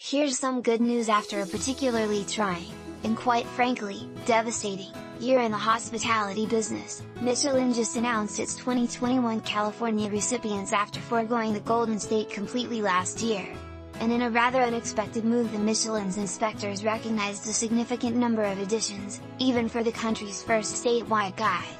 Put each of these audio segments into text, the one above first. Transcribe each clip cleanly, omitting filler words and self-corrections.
Here's some good news after a particularly trying, and quite frankly, devastating, year in the hospitality business. Michelin just announced its 2021 California recipients after foregoing the Golden State completely last year. And in a rather unexpected move, the Michelin's inspectors recognized a significant number of additions, even for the country's first statewide guide.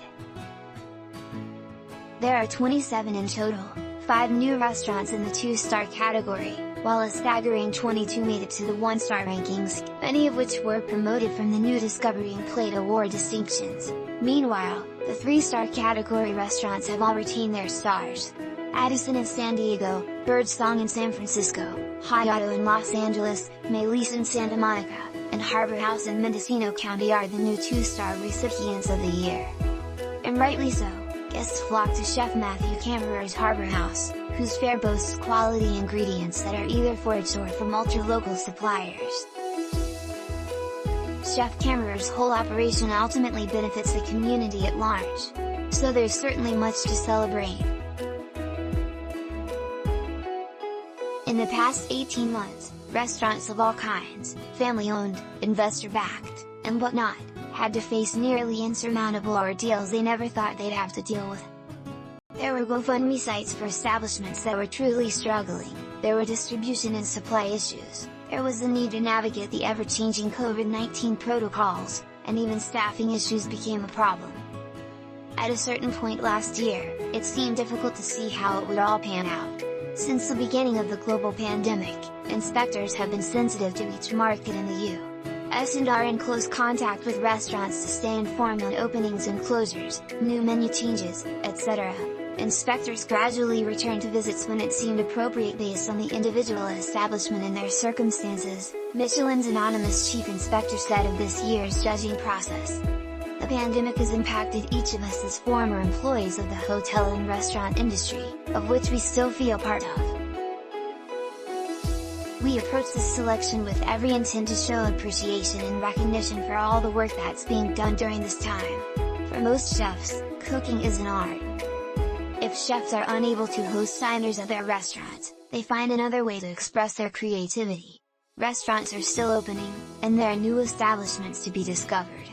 There are 27 in total, 5 new restaurants in the 2-star category, while a staggering 22 made it to the 1-star rankings, many of which were promoted from the new Discovery and Plate Award distinctions. Meanwhile, the 3-star category restaurants have all retained their stars. Addison in San Diego, Birdsong in San Francisco, Hayato in Los Angeles, Mélisse in Santa Monica, and Harbor House in Mendocino County are the new 2-star recipients of the year. And rightly so. Guests flock to Chef Matthew Kammerer's Harbor House, whose fare boasts quality ingredients that are either foraged or from ultra-local suppliers. Chef Kammerer's whole operation ultimately benefits the community at large. So there's certainly much to celebrate. In the past 18 months, restaurants of all kinds, family-owned, investor-backed, and whatnot, had to face nearly insurmountable ordeals they never thought they'd have to deal with. There were GoFundMe sites for establishments that were truly struggling, there were distribution and supply issues, there was the need to navigate the ever-changing COVID-19 protocols, and even staffing issues became a problem. At a certain point last year, it seemed difficult to see how it would all pan out. Since the beginning of the global pandemic, inspectors have been sensitive to each market in the U.S. and are in close contact with restaurants to stay informed on openings and closures, new menu changes, etc. Inspectors gradually returned to visits when it seemed appropriate based on the individual establishment and their circumstances, Michelin's anonymous chief inspector said of this year's judging process. The pandemic has impacted each of us as former employees of the hotel and restaurant industry, of which we still feel part of. We approach this selection with every intent to show appreciation and recognition for all the work that's being done during this time. For most chefs, cooking is an art. If chefs are unable to host diners at their restaurants, they find another way to express their creativity. Restaurants are still opening, and there are new establishments to be discovered.